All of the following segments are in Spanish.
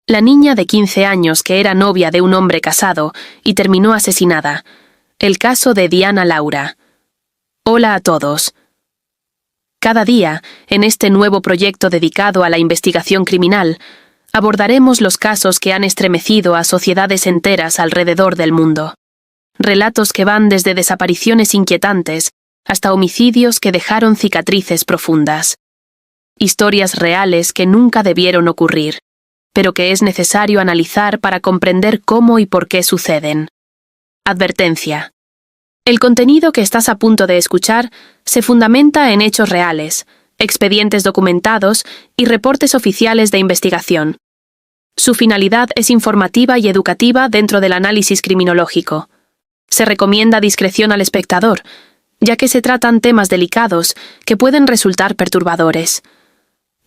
La niña de 15 años que era novia de un hombre casado y terminó asesinada. El caso de Diana Laura. Hola a todos. Cada día, en este nuevo proyecto dedicado a la investigación criminal, abordaremos los casos que han estremecido a sociedades enteras alrededor del mundo. Relatos que van desde desapariciones inquietantes hasta homicidios que dejaron cicatrices profundas. Historias reales que nunca debieron ocurrir, pero que es necesario analizar para comprender cómo y por qué suceden. Advertencia. El contenido que estás a punto de escuchar se fundamenta en hechos reales, expedientes documentados y reportes oficiales de investigación. Su finalidad es informativa y educativa dentro del análisis criminológico. Se recomienda discreción al espectador, ya que se tratan temas delicados que pueden resultar perturbadores.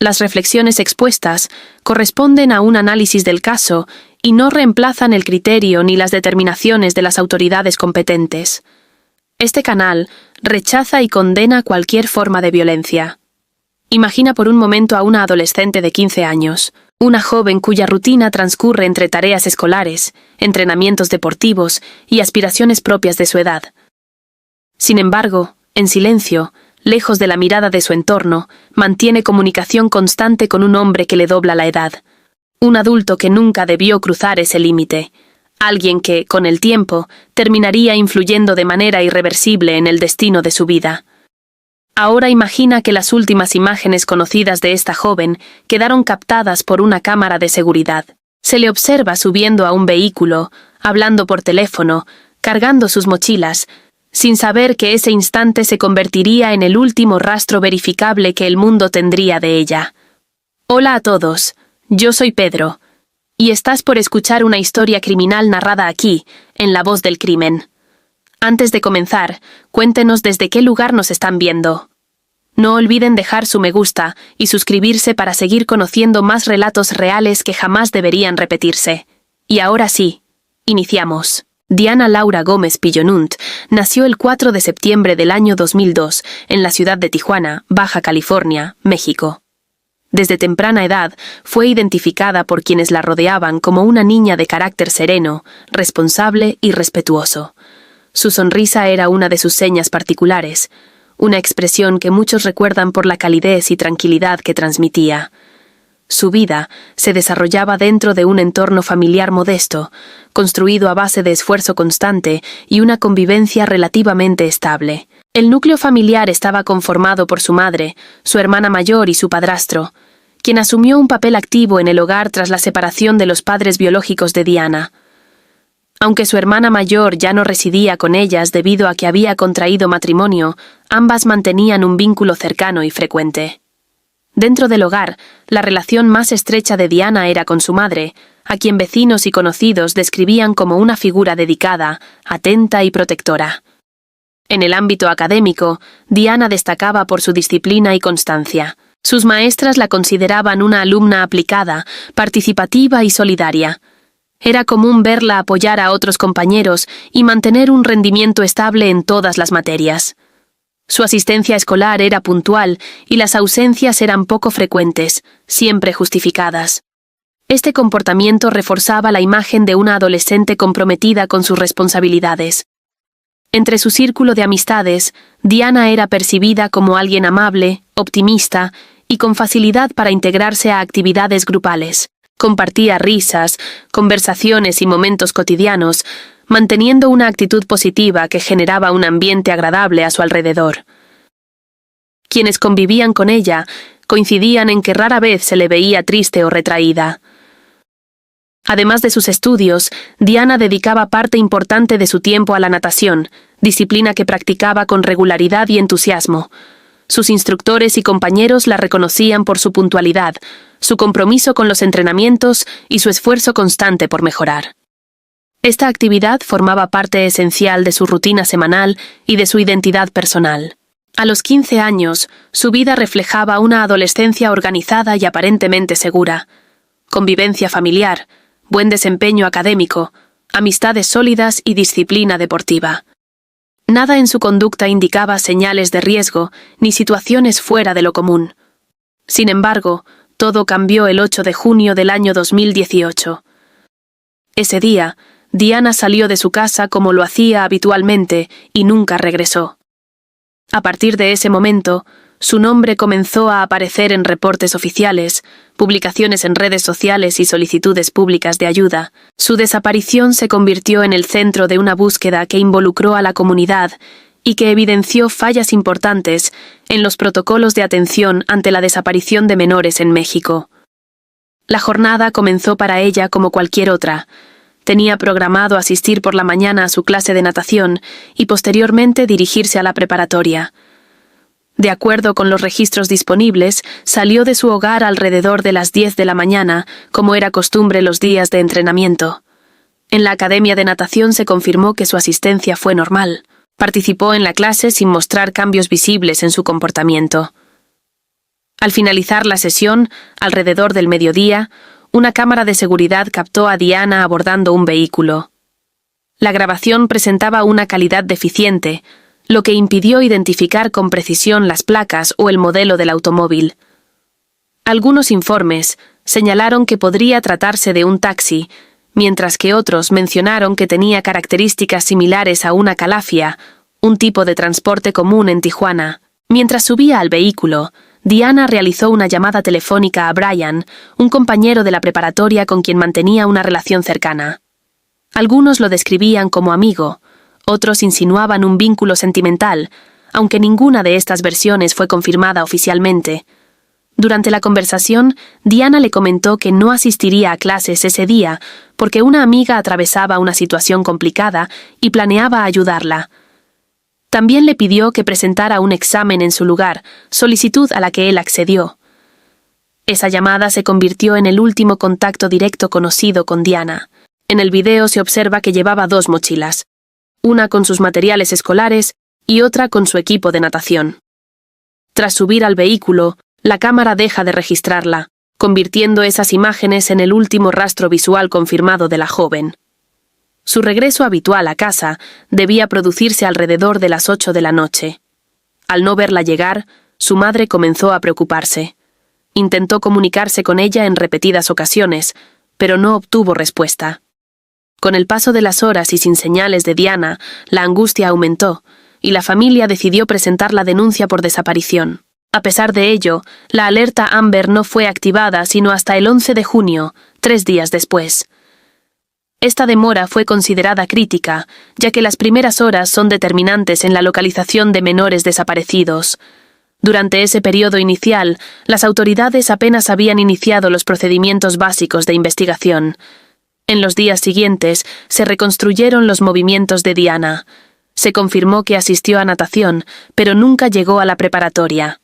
Las reflexiones expuestas corresponden a un análisis del caso y no reemplazan el criterio ni las determinaciones de las autoridades competentes. Este canal rechaza y condena cualquier forma de violencia. Imagina por un momento a una adolescente de 15 años, una joven cuya rutina transcurre entre tareas escolares, entrenamientos deportivos y aspiraciones propias de su edad. Sin embargo, en silencio, lejos de la mirada de su entorno, mantiene comunicación constante con un hombre que le dobla la edad. Un adulto que nunca debió cruzar ese límite. Alguien que, con el tiempo, terminaría influyendo de manera irreversible en el destino de su vida. Ahora imagina que las últimas imágenes conocidas de esta joven quedaron captadas por una cámara de seguridad. Se le observa subiendo a un vehículo, hablando por teléfono, cargando sus mochilas, sin saber que ese instante se convertiría en el último rastro verificable que el mundo tendría de ella. Hola a todos, yo soy Pedro, y estás por escuchar una historia criminal narrada aquí, en La Voz del Crimen. Antes de comenzar, cuéntenos desde qué lugar nos están viendo. No olviden dejar su me gusta y suscribirse para seguir conociendo más relatos reales que jamás deberían repetirse. Y ahora sí, iniciamos. Diana Laura Gómez Pillonunt nació el 4 de septiembre del año 2002 en la ciudad de Tijuana, Baja California, México. Desde temprana edad fue identificada por quienes la rodeaban como una niña de carácter sereno, responsable y respetuoso. Su sonrisa era una de sus señas particulares, una expresión que muchos recuerdan por la calidez y tranquilidad que transmitía. Su vida se desarrollaba dentro de un entorno familiar modesto, construido a base de esfuerzo constante y una convivencia relativamente estable. El núcleo familiar estaba conformado por su madre, su hermana mayor y su padrastro, quien asumió un papel activo en el hogar tras la separación de los padres biológicos de Diana. Aunque su hermana mayor ya no residía con ellas debido a que había contraído matrimonio, ambas mantenían un vínculo cercano y frecuente. Dentro del hogar, la relación más estrecha de Diana era con su madre, a quien vecinos y conocidos describían como una figura dedicada, atenta y protectora. En el ámbito académico, Diana destacaba por su disciplina y constancia. Sus maestras la consideraban una alumna aplicada, participativa y solidaria. Era común verla apoyar a otros compañeros y mantener un rendimiento estable en todas las materias. Su asistencia escolar era puntual y las ausencias eran poco frecuentes, siempre justificadas. Este comportamiento reforzaba la imagen de una adolescente comprometida con sus responsabilidades. Entre su círculo de amistades, Diana era percibida como alguien amable, optimista y con facilidad para integrarse a actividades grupales. Compartía risas, conversaciones y momentos cotidianos, manteniendo una actitud positiva que generaba un ambiente agradable a su alrededor. Quienes convivían con ella coincidían en que rara vez se le veía triste o retraída. Además de sus estudios, Diana dedicaba parte importante de su tiempo a la natación, disciplina que practicaba con regularidad y entusiasmo. Sus instructores y compañeros la reconocían por su puntualidad, su compromiso con los entrenamientos y su esfuerzo constante por mejorar. Esta actividad formaba parte esencial de su rutina semanal y de su identidad personal. A los 15 años, su vida reflejaba una adolescencia organizada y aparentemente segura. Convivencia familiar, buen desempeño académico, amistades sólidas y disciplina deportiva. Nada en su conducta indicaba señales de riesgo ni situaciones fuera de lo común. Sin embargo, Todo cambió el 8 de junio del año 2018. Ese día, Diana salió de su casa como lo hacía habitualmente y nunca regresó. A partir de ese momento, su nombre comenzó a aparecer en reportes oficiales, publicaciones en redes sociales y solicitudes públicas de ayuda. Su desaparición se convirtió en el centro de una búsqueda que involucró a la comunidad y que evidenció fallas importantes en los protocolos de atención ante la desaparición de menores en México. La jornada comenzó para ella como cualquier otra. Tenía programado asistir por la mañana a su clase de natación y posteriormente dirigirse a la preparatoria. De acuerdo con los registros disponibles, salió de su hogar alrededor de las 10 de la mañana, como era costumbre los días de entrenamiento. En la academia de natación se confirmó que su asistencia fue normal. Participó en la clase sin mostrar cambios visibles en su comportamiento. Al finalizar la sesión, alrededor del mediodía, una cámara de seguridad captó a Diana abordando un vehículo. La grabación presentaba una calidad deficiente, lo que impidió identificar con precisión las placas o el modelo del automóvil. Algunos informes señalaron que podría tratarse de un taxi, mientras que otros mencionaron que tenía características similares a una calafia, un tipo de transporte común en Tijuana. Mientras subía al vehículo, Diana realizó una llamada telefónica a Brian, un compañero de la preparatoria con quien mantenía una relación cercana. Algunos lo describían como amigo, otros insinuaban un vínculo sentimental, aunque ninguna de estas versiones fue confirmada oficialmente. Durante la conversación, Diana le comentó que no asistiría a clases ese día porque una amiga atravesaba una situación complicada y planeaba ayudarla. También le pidió que presentara un examen en su lugar, solicitud a la que él accedió. Esa llamada se convirtió en el último contacto directo conocido con Diana. En el video se observa que llevaba 2 mochilas, una con sus materiales escolares y otra con su equipo de natación. Tras subir al vehículo, la cámara deja de registrarla, convirtiendo esas imágenes en el último rastro visual confirmado de la joven. Su regreso habitual a casa debía producirse alrededor de las 8 de la noche. Al no verla llegar, su madre comenzó a preocuparse. Intentó comunicarse con ella en repetidas ocasiones, pero no obtuvo respuesta. Con el paso de las horas y sin señales de Diana, la angustia aumentó, y la familia decidió presentar la denuncia por desaparición. A pesar de ello, la alerta Amber no fue activada sino hasta el 11 de junio, 3 días después. Esta demora fue considerada crítica, ya que las primeras horas son determinantes en la localización de menores desaparecidos. Durante ese periodo inicial, las autoridades apenas habían iniciado los procedimientos básicos de investigación. En los días siguientes, se reconstruyeron los movimientos de Diana. Se confirmó que asistió a natación, pero nunca llegó a la preparatoria.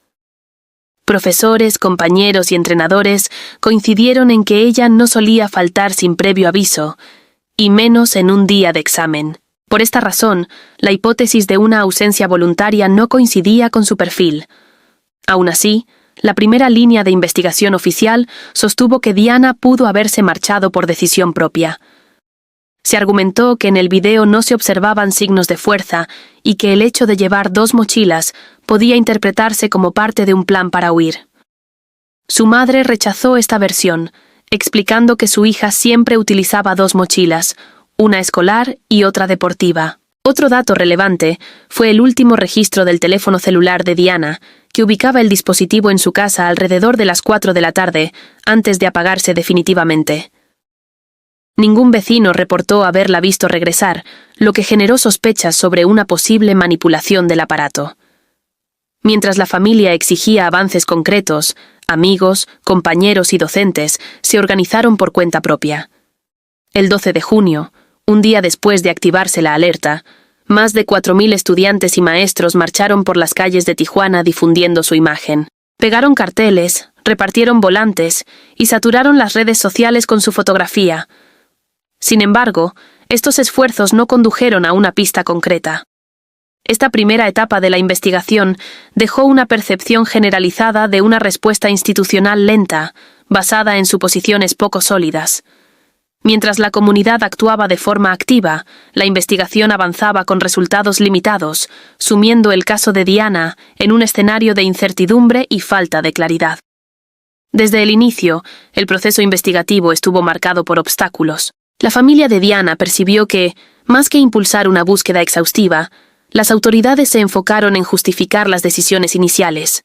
Profesores, compañeros y entrenadores coincidieron en que ella no solía faltar sin previo aviso, y menos en un día de examen. Por esta razón, la hipótesis de una ausencia voluntaria no coincidía con su perfil. Aún así, la primera línea de investigación oficial sostuvo que Diana pudo haberse marchado por decisión propia. Se argumentó que en el video no se observaban signos de fuerza y que el hecho de llevar 2 mochilas podía interpretarse como parte de un plan para huir. Su madre rechazó esta versión, explicando que su hija siempre utilizaba 2 mochilas, una escolar y otra deportiva. Otro dato relevante fue el último registro del teléfono celular de Diana, que ubicaba el dispositivo en su casa alrededor de las 4 de la tarde, antes de apagarse definitivamente. Ningún vecino reportó haberla visto regresar, lo que generó sospechas sobre una posible manipulación del aparato. Mientras la familia exigía avances concretos, amigos, compañeros y docentes se organizaron por cuenta propia. El 12 de junio, un día después de activarse la alerta, más de 4.000 estudiantes y maestros marcharon por las calles de Tijuana difundiendo su imagen. Pegaron carteles, repartieron volantes y saturaron las redes sociales con su fotografía. Sin embargo, estos esfuerzos no condujeron a una pista concreta. Esta primera etapa de la investigación dejó una percepción generalizada de una respuesta institucional lenta, basada en suposiciones poco sólidas. Mientras la comunidad actuaba de forma activa, la investigación avanzaba con resultados limitados, sumiendo el caso de Diana en un escenario de incertidumbre y falta de claridad. Desde el inicio, el proceso investigativo estuvo marcado por obstáculos. La familia de Diana percibió que, más que impulsar una búsqueda exhaustiva, las autoridades se enfocaron en justificar las decisiones iniciales.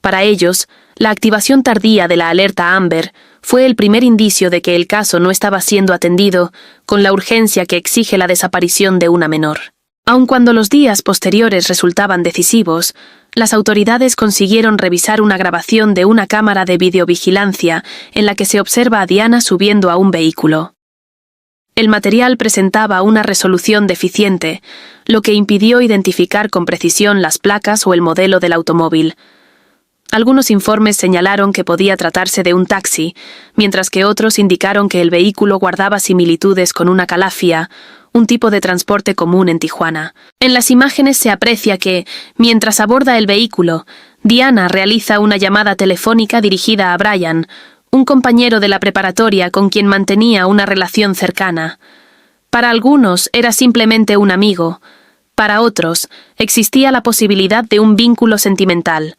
Para ellos, la activación tardía de la alerta Amber fue el primer indicio de que el caso no estaba siendo atendido con la urgencia que exige la desaparición de una menor. Aun cuando los días posteriores resultaban decisivos, las autoridades consiguieron revisar una grabación de una cámara de videovigilancia en la que se observa a Diana subiendo a un vehículo. El material presentaba una resolución deficiente, lo que impidió identificar con precisión las placas o el modelo del automóvil. Algunos informes señalaron que podía tratarse de un taxi, mientras que otros indicaron que el vehículo guardaba similitudes con una calafia, un tipo de transporte común en Tijuana. En las imágenes se aprecia que, mientras aborda el vehículo, Diana realiza una llamada telefónica dirigida a Brian, un compañero de la preparatoria con quien mantenía una relación cercana. Para algunos era simplemente un amigo, para otros existía la posibilidad de un vínculo sentimental.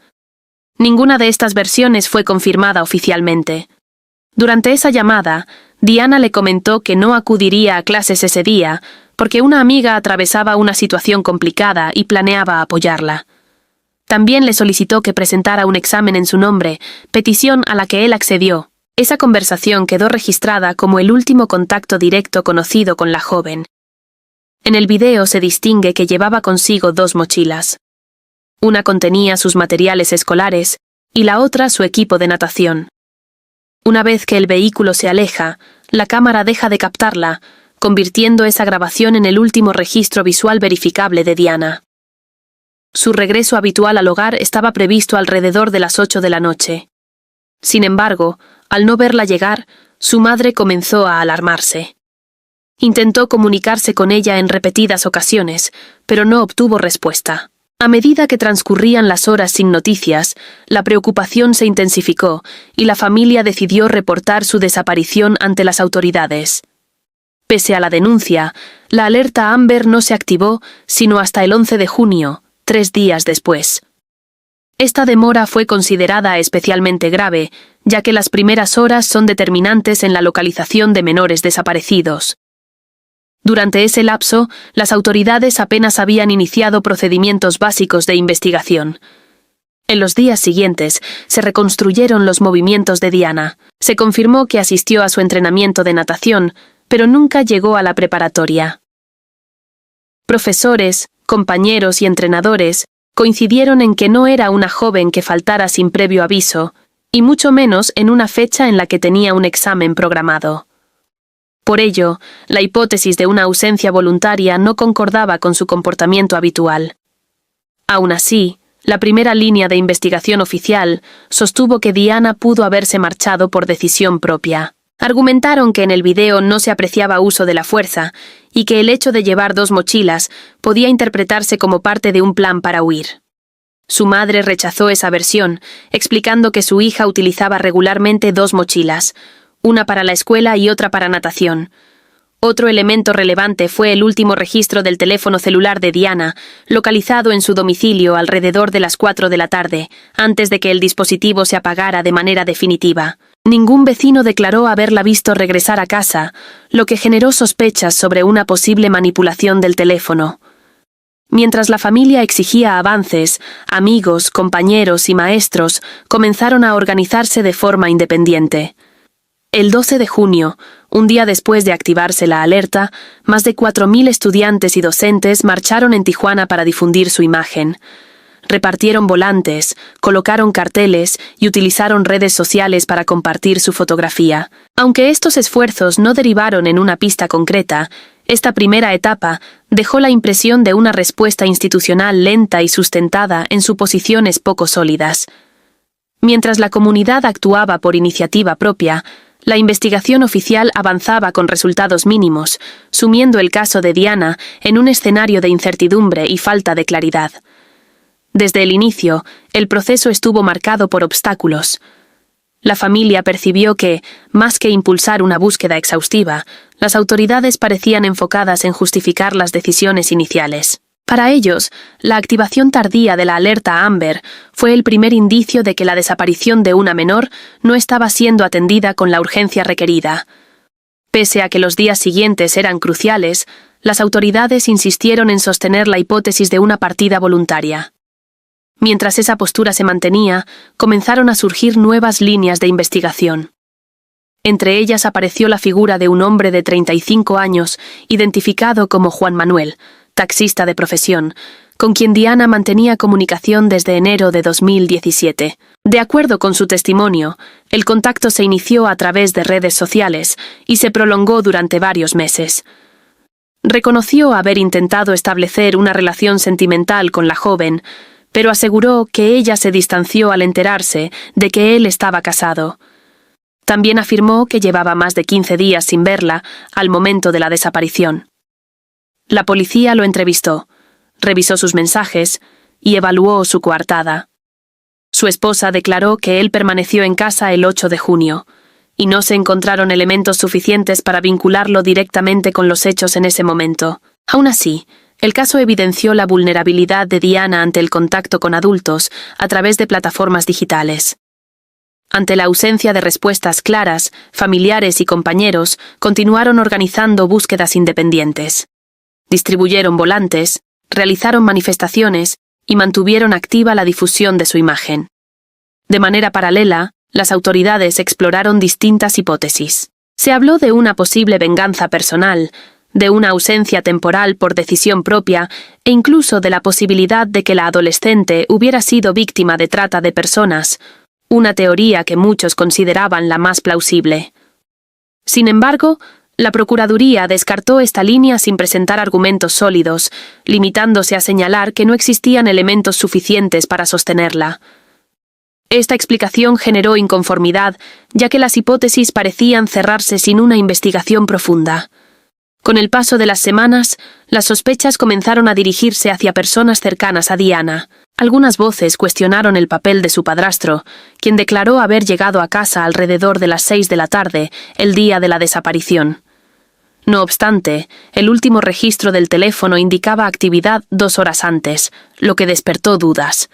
Ninguna de estas versiones fue confirmada oficialmente. Durante esa llamada, Diana le comentó que no acudiría a clases ese día porque una amiga atravesaba una situación complicada y planeaba apoyarla. También le solicitó que presentara un examen en su nombre, petición a la que él accedió. Esa conversación quedó registrada como el último contacto directo conocido con la joven. En el video se distingue que llevaba consigo 2 mochilas. Una contenía sus materiales escolares y la otra su equipo de natación. Una vez que el vehículo se aleja, la cámara deja de captarla, convirtiendo esa grabación en el último registro visual verificable de Diana. Su regreso habitual al hogar estaba previsto alrededor de las 8 de la noche. Sin embargo, al no verla llegar, su madre comenzó a alarmarse. Intentó comunicarse con ella en repetidas ocasiones, pero no obtuvo respuesta. A medida que transcurrían las horas sin noticias, la preocupación se intensificó y la familia decidió reportar su desaparición ante las autoridades. Pese a la denuncia, la alerta Amber no se activó sino hasta el 11 de junio, 3 días después. Esta demora fue considerada especialmente grave, ya que las primeras horas son determinantes en la localización de menores desaparecidos. Durante ese lapso, las autoridades apenas habían iniciado procedimientos básicos de investigación. En los días siguientes, se reconstruyeron los movimientos de Diana. Se confirmó que asistió a su entrenamiento de natación, pero nunca llegó a la preparatoria. Profesores, compañeros y entrenadores coincidieron en que no era una joven que faltara sin previo aviso, y mucho menos en una fecha en la que tenía un examen programado. Por ello, la hipótesis de una ausencia voluntaria no concordaba con su comportamiento habitual. Aún así, la primera línea de investigación oficial sostuvo que Diana pudo haberse marchado por decisión propia. Argumentaron que en el video no se apreciaba uso de la fuerza y que el hecho de llevar 2 mochilas podía interpretarse como parte de un plan para huir. Su madre rechazó esa versión, explicando que su hija utilizaba regularmente 2 mochilas, una para la escuela y otra para natación. Otro elemento relevante fue el último registro del teléfono celular de Diana, localizado en su domicilio alrededor de las 4 de la tarde, antes de que el dispositivo se apagara de manera definitiva. Ningún vecino declaró haberla visto regresar a casa, lo que generó sospechas sobre una posible manipulación del teléfono. Mientras la familia exigía avances, amigos, compañeros y maestros comenzaron a organizarse de forma independiente. El 12 de junio, un día después de activarse la alerta, más de 4.000 estudiantes y docentes marcharon en Tijuana para difundir su imagen. Repartieron volantes, colocaron carteles y utilizaron redes sociales para compartir su fotografía. Aunque estos esfuerzos no derivaron en una pista concreta, esta primera etapa dejó la impresión de una respuesta institucional lenta y sustentada en suposiciones poco sólidas. Mientras la comunidad actuaba por iniciativa propia, la investigación oficial avanzaba con resultados mínimos, sumiendo el caso de Diana en un escenario de incertidumbre y falta de claridad. Desde el inicio, el proceso estuvo marcado por obstáculos. La familia percibió que, más que impulsar una búsqueda exhaustiva, las autoridades parecían enfocadas en justificar las decisiones iniciales. Para ellos, la activación tardía de la alerta Amber fue el primer indicio de que la desaparición de una menor no estaba siendo atendida con la urgencia requerida. Pese a que los días siguientes eran cruciales, las autoridades insistieron en sostener la hipótesis de una partida voluntaria. Mientras esa postura se mantenía, comenzaron a surgir nuevas líneas de investigación. Entre ellas apareció la figura de un hombre de 35 años, identificado como Juan Manuel, taxista de profesión, con quien Diana mantenía comunicación desde enero de 2017. De acuerdo con su testimonio, el contacto se inició a través de redes sociales y se prolongó durante varios meses. Reconoció haber intentado establecer una relación sentimental con la joven, pero aseguró que ella se distanció al enterarse de que él estaba casado. También afirmó que llevaba más de 15 días sin verla al momento de la desaparición. La policía lo entrevistó, revisó sus mensajes y evaluó su coartada. Su esposa declaró que él permaneció en casa el 8 de junio, y no se encontraron elementos suficientes para vincularlo directamente con los hechos en ese momento. Aún así, el caso evidenció la vulnerabilidad de Diana ante el contacto con adultos a través de plataformas digitales. Ante la ausencia de respuestas claras, familiares y compañeros continuaron organizando búsquedas independientes. Distribuyeron volantes, realizaron manifestaciones y mantuvieron activa la difusión de su imagen. De manera paralela, las autoridades exploraron distintas hipótesis. Se habló de una posible venganza personal, de una ausencia temporal por decisión propia e incluso de la posibilidad de que la adolescente hubiera sido víctima de trata de personas, una teoría que muchos consideraban la más plausible. Sin embargo, la Procuraduría descartó esta línea sin presentar argumentos sólidos, limitándose a señalar que no existían elementos suficientes para sostenerla. Esta explicación generó inconformidad, ya que las hipótesis parecían cerrarse sin una investigación profunda. Con el paso de las semanas, las sospechas comenzaron a dirigirse hacia personas cercanas a Diana. Algunas voces cuestionaron el papel de su padrastro, quien declaró haber llegado a casa alrededor de las 6 de la tarde, el día de la desaparición. No obstante, el último registro del teléfono indicaba actividad 2 horas antes, lo que despertó dudas.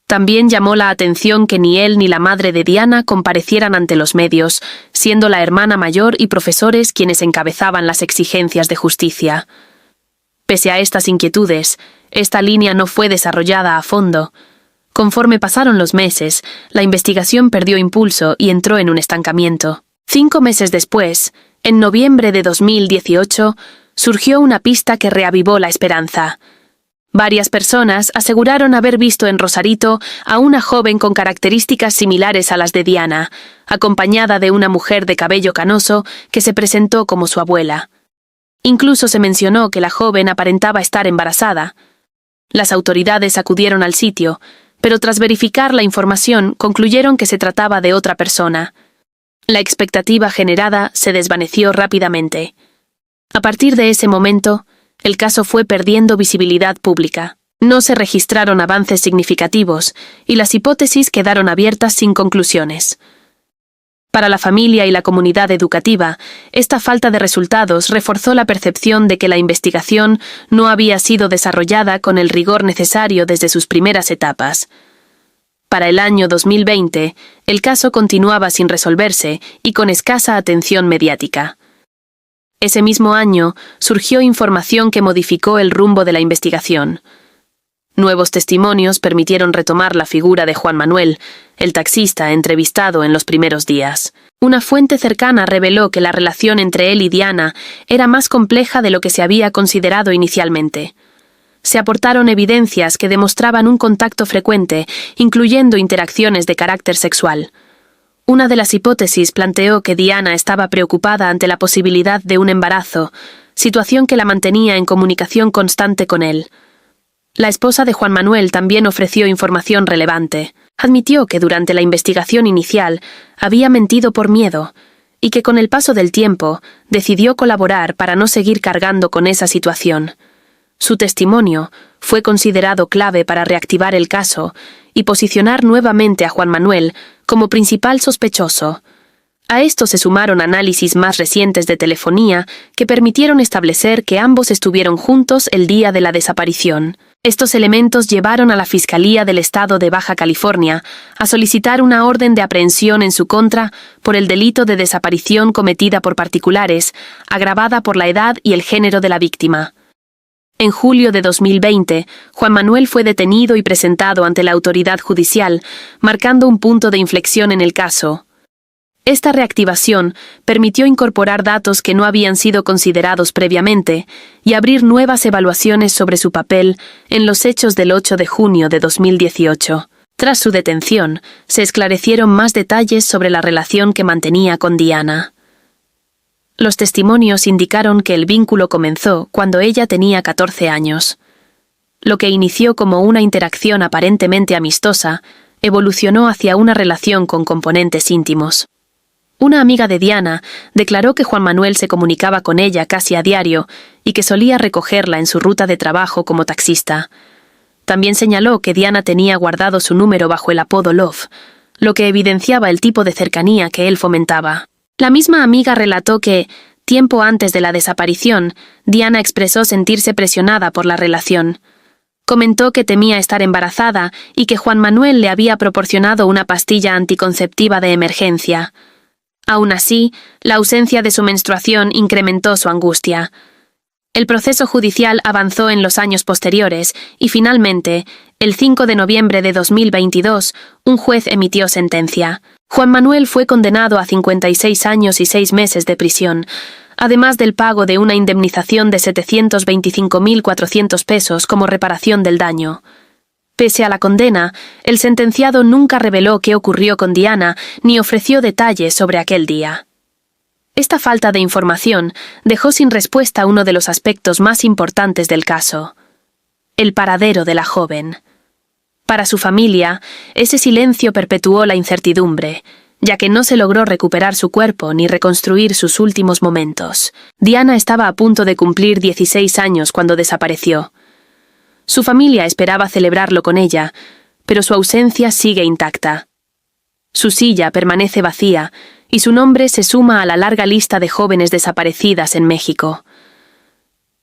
También llamó la atención que ni él ni la madre de Diana comparecieran ante los medios, siendo la hermana mayor y profesores quienes encabezaban las exigencias de justicia. Pese a estas inquietudes, esta línea no fue desarrollada a fondo. Conforme pasaron los meses, la investigación perdió impulso y entró en un estancamiento. 5 meses después, en noviembre de 2018, surgió una pista que reavivó la esperanza. Varias personas aseguraron haber visto en Rosarito a una joven con características similares a las de Diana, acompañada de una mujer de cabello canoso que se presentó como su abuela. Incluso se mencionó que la joven aparentaba estar embarazada. Las autoridades acudieron al sitio, pero tras verificar la información concluyeron que se trataba de otra persona. La expectativa generada se desvaneció rápidamente. A partir de ese momento, el caso fue perdiendo visibilidad pública. No se registraron avances significativos y las hipótesis quedaron abiertas sin conclusiones. Para la familia y la comunidad educativa, esta falta de resultados reforzó la percepción de que la investigación no había sido desarrollada con el rigor necesario desde sus primeras etapas. Para el año 2020, el caso continuaba sin resolverse y con escasa atención mediática. Ese mismo año, surgió información que modificó el rumbo de la investigación. Nuevos testimonios permitieron retomar la figura de Juan Manuel, el taxista entrevistado en los primeros días. Una fuente cercana reveló que la relación entre él y Diana era más compleja de lo que se había considerado inicialmente. Se aportaron evidencias que demostraban un contacto frecuente, incluyendo interacciones de carácter sexual. Una de las hipótesis planteó que Diana estaba preocupada ante la posibilidad de un embarazo, situación que la mantenía en comunicación constante con él. La esposa de Juan Manuel también ofreció información relevante. Admitió que durante la investigación inicial había mentido por miedo y que con el paso del tiempo decidió colaborar para no seguir cargando con esa situación. Su testimonio fue considerado clave para reactivar el caso y posicionar nuevamente a Juan Manuel como principal sospechoso. A esto se sumaron análisis más recientes de telefonía que permitieron establecer que ambos estuvieron juntos el día de la desaparición. Estos elementos llevaron a la Fiscalía del Estado de Baja California a solicitar una orden de aprehensión en su contra por el delito de desaparición cometida por particulares, agravada por la edad y el género de la víctima. En julio de 2020, Juan Manuel fue detenido y presentado ante la autoridad judicial, marcando un punto de inflexión en el caso. Esta reactivación permitió incorporar datos que no habían sido considerados previamente y abrir nuevas evaluaciones sobre su papel en los hechos del 8 de junio de 2018. Tras su detención, se esclarecieron más detalles sobre la relación que mantenía con Diana. Los testimonios indicaron que el vínculo comenzó cuando ella tenía 14 años. Lo que inició como una interacción aparentemente amistosa, evolucionó hacia una relación con componentes íntimos. Una amiga de Diana declaró que Juan Manuel se comunicaba con ella casi a diario y que solía recogerla en su ruta de trabajo como taxista. También señaló que Diana tenía guardado su número bajo el apodo Love, lo que evidenciaba el tipo de cercanía que él fomentaba. La misma amiga relató que, tiempo antes de la desaparición, Diana expresó sentirse presionada por la relación. Comentó que temía estar embarazada y que Juan Manuel le había proporcionado una pastilla anticonceptiva de emergencia. Aún así, la ausencia de su menstruación incrementó su angustia. El proceso judicial avanzó en los años posteriores y finalmente, el 5 de noviembre de 2022, un juez emitió sentencia. Juan Manuel fue condenado a 56 años y 6 meses de prisión, además del pago de una indemnización de 725.400 pesos como reparación del daño. Pese a la condena, el sentenciado nunca reveló qué ocurrió con Diana ni ofreció detalles sobre aquel día. Esta falta de información dejó sin respuesta uno de los aspectos más importantes del caso: el paradero de la joven. Para su familia, ese silencio perpetuó la incertidumbre, ya que no se logró recuperar su cuerpo ni reconstruir sus últimos momentos. Diana estaba a punto de cumplir 16 años cuando desapareció. Su familia esperaba celebrarlo con ella, pero su ausencia sigue intacta. Su silla permanece vacía y su nombre se suma a la larga lista de jóvenes desaparecidas en México.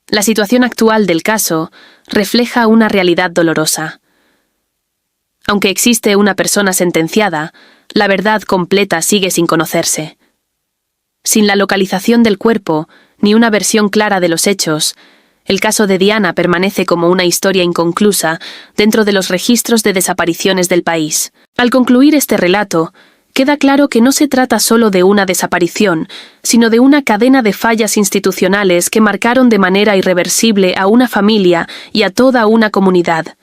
La situación actual del caso refleja una realidad dolorosa. Aunque existe una persona sentenciada, la verdad completa sigue sin conocerse. Sin la localización del cuerpo, ni una versión clara de los hechos, el caso de Diana permanece como una historia inconclusa dentro de los registros de desapariciones del país. Al concluir este relato, queda claro que no se trata solo de una desaparición, sino de una cadena de fallas institucionales que marcaron de manera irreversible a una familia y a toda una comunidad.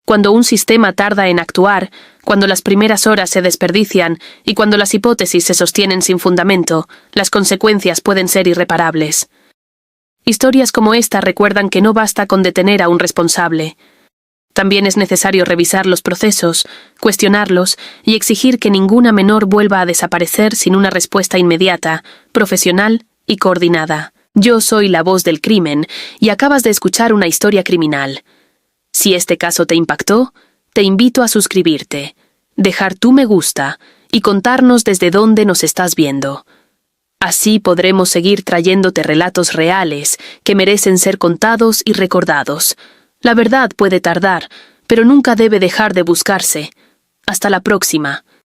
Cuando un sistema tarda en actuar, cuando las primeras horas se desperdician y cuando las hipótesis se sostienen sin fundamento, las consecuencias pueden ser irreparables. Historias como esta recuerdan que no basta con detener a un responsable. También es necesario revisar los procesos, cuestionarlos y exigir que ninguna menor vuelva a desaparecer sin una respuesta inmediata, profesional y coordinada. Yo soy la voz del crimen y acabas de escuchar una historia criminal. Si este caso te impactó, te invito a suscribirte, dejar tu me gusta y contarnos desde dónde nos estás viendo. Así podremos seguir trayéndote relatos reales que merecen ser contados y recordados. La verdad puede tardar, pero nunca debe dejar de buscarse. Hasta la próxima.